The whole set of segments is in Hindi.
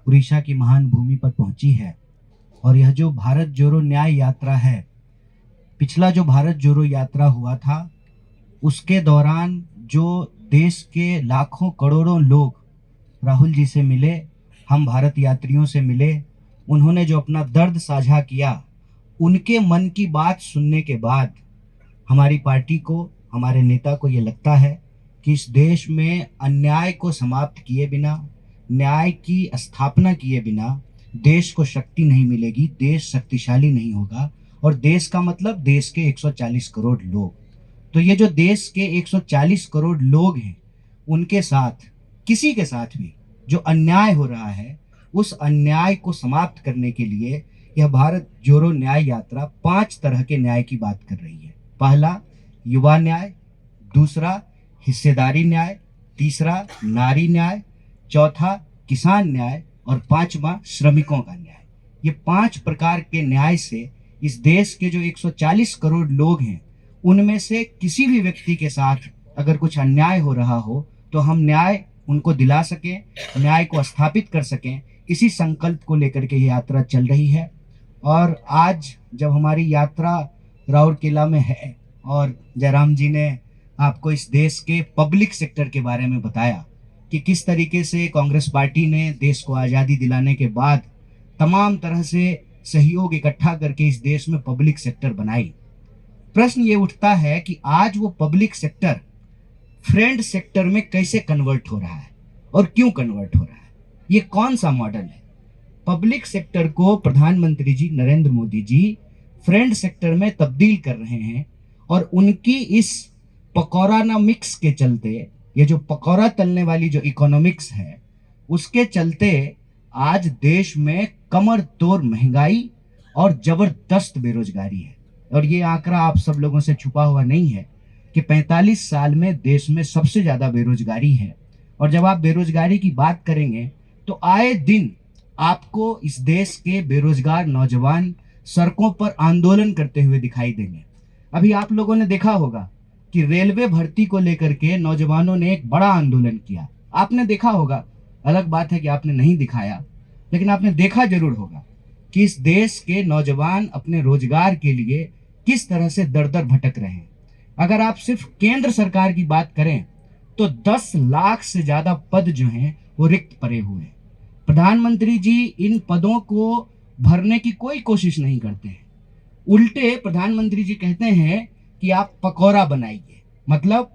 उड़ीसा की महान भूमि पर पहुंची है। और यह जो भारत जोड़ो न्याय यात्रा है, पिछला जो भारत जोड़ो यात्रा हुआ था उसके दौरान जो देश के लाखों करोड़ों लोग राहुल जी से मिले, हम भारत यात्रियों से मिले, उन्होंने जो अपना दर्द साझा किया, उनके मन की बात सुनने के बाद हमारी पार्टी को, हमारे नेता को ये लगता है कि इस देश में अन्याय को समाप्त किए बिना, न्याय की स्थापना किए बिना देश को शक्ति नहीं मिलेगी, देश शक्तिशाली नहीं होगा। और देश का मतलब देश के 140 करोड़ लोग। तो ये जो देश के 140 करोड़ लोग हैं, उनके साथ, किसी के साथ भी जो अन्याय हो रहा है, उस अन्याय को समाप्त करने के लिए यह भारत जोड़ो न्याय यात्रा 5 तरह के न्याय की बात कर रही है। पहला, युवा न्याय। दूसरा, हिस्सेदारी न्याय। तीसरा, नारी न्याय। चौथा, किसान न्याय। और पांचवा, श्रमिकों का न्याय। ये 5 प्रकार के न्याय से इस देश के जो 140 करोड़ लोग हैं, उनमें से किसी भी व्यक्ति के साथ अगर कुछ अन्याय हो रहा हो तो हम न्याय उनको दिला सकें, न्याय को स्थापित कर सकें, इसी संकल्प को लेकर के ये यात्रा चल रही है। और आज जब हमारी यात्रा राउरकेला में है और जयराम जी ने आपको इस देश के पब्लिक सेक्टर के बारे में बताया कि किस तरीके से कांग्रेस पार्टी ने देश को आज़ादी दिलाने के बाद तमाम तरह से सहयोग इकट्ठा करके इस देश में पब्लिक सेक्टर बनाई, प्रश्न ये उठता है कि आज वो पब्लिक सेक्टर फ्रेंड सेक्टर में कैसे कन्वर्ट हो रहा है और क्यों कन्वर्ट हो रहा है, ये कौन सा मॉडल है। पब्लिक सेक्टर को प्रधानमंत्री जी नरेंद्र मोदी जी फ्रेंड सेक्टर में तब्दील कर रहे हैं। और उनकी इस पकौड़ानॉमिक्स के चलते, ये जो पकौड़ा तलने वाली जो इकोनॉमिक्स है, उसके चलते आज देश में कमर तोड़ महंगाई और जबरदस्त बेरोजगारी है। और ये आंकड़ा आप सब लोगों से छुपा हुआ नहीं है कि 45 साल में देश में सबसे ज्यादा बेरोजगारी है। और जब आप बेरोजगारी की बात करेंगे तो आए दिन आपको इस देश के बेरोजगार नौजवान सड़कों पर आंदोलन करते हुए दिखाई देंगे। अभी आप लोगों ने देखा होगा कि रेलवे भर्ती को लेकर के नौजवानों ने एक बड़ा आंदोलन किया। आपने देखा होगा, अलग बात है कि आपने नहीं दिखाया, लेकिन आपने देखा जरूर होगा कि इस देश के नौजवान अपने रोजगार के लिए किस तरह से दर दर भटक रहे हैं। अगर आप सिर्फ केंद्र सरकार की बात करें तो 10 लाख से ज्यादा पद जो हैं वो रिक्त पड़े हुए हैं। प्रधानमंत्री जी इन पदों को भरने की कोई कोशिश नहीं करते हैं। उल्टे प्रधानमंत्री जी कहते हैं कि आप पकौड़ा बनाइए, मतलब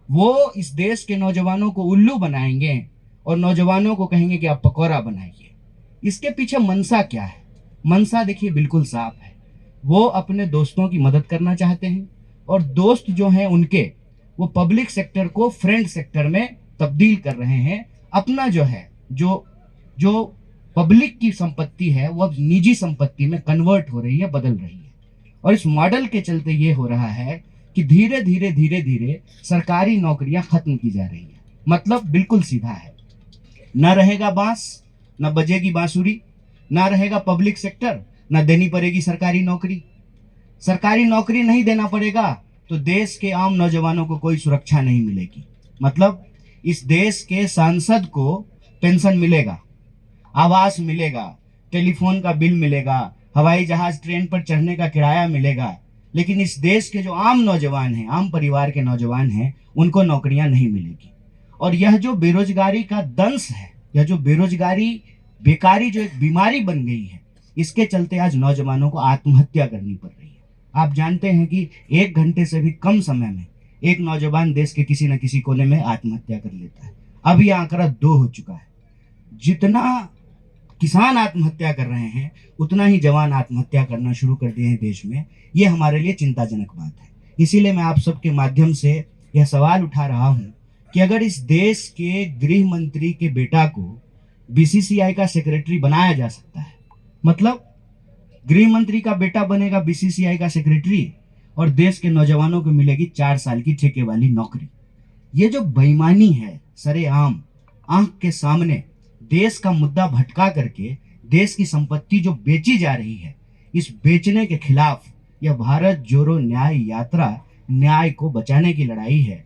वो इस देश के नौजवानों को उल्लू बनाएंगे और नौजवानों को कहेंगे कि आप पकौड़ा बनाइए। इसके पीछे मनसा क्या है? मनसा देखिए बिल्कुल साफ है, वो अपने दोस्तों की मदद करना चाहते हैं और दोस्त जो हैं उनके, वो पब्लिक सेक्टर को फ्रेंड सेक्टर में तब्दील कर रहे हैं। अपना जो है, जो जो पब्लिक की संपत्ति है वो अब निजी संपत्ति में कन्वर्ट हो रही है, बदल रही है। और इस मॉडल के चलते ये हो रहा है कि धीरे धीरे धीरे धीरे सरकारी नौकरियां खत्म की जा रही है। मतलब बिल्कुल सीधा है, न रहेगा बांस, न बजेगी बांसुरी, ना रहेगा पब्लिक सेक्टर, ना देनी पड़ेगी सरकारी नौकरी। सरकारी नौकरी नहीं देना पड़ेगा तो देश के आम नौजवानों को कोई सुरक्षा नहीं मिलेगी। मतलब इस देश के सांसद को पेंशन मिलेगा, आवास मिलेगा, टेलीफोन का बिल मिलेगा, हवाई जहाज ट्रेन पर चढ़ने का किराया मिलेगा, लेकिन इस देश के जो आम नौजवान हैं, आम परिवार के नौजवान हैं, उनको नौकरियां नहीं मिलेगी। और यह जो बेरोजगारी का दंश है, यह जो बेरोजगारी, बेकारी जो एक बीमारी बन गई है, इसके चलते आज नौजवानों को आत्महत्या करनी पड़ रही है। आप जानते हैं कि 1 घंटे से भी कम समय में एक नौजवान देश के किसी न किसी कोने में आत्महत्या कर लेता है। अब यह आंकड़ा 2 हो चुका है। जितना किसान आत्महत्या कर रहे हैं, उतना ही जवान आत्महत्या करना शुरू कर दिए हैं देश में। ये हमारे लिए चिंताजनक बात है। इसीलिए मैं आप सबके माध्यम से यह सवाल उठा रहा हूँ कि अगर इस देश के गृह मंत्री के बेटा को बीसीसीआई का सेक्रेटरी बनाया जा सकता है, मतलब गृह मंत्री का बेटा बनेगा बीसीसीआई का सेक्रेटरी और देश के नौजवानों को मिलेगी 4 साल की ठेके वाली नौकरी। ये जो बेईमानी है, सरेआम आंख के सामने देश का मुद्दा भटका करके देश की संपत्ति जो बेची जा रही है, इस बेचने के खिलाफ यह भारत जोड़ो न्याय यात्रा न्याय को बचाने की लड़ाई है।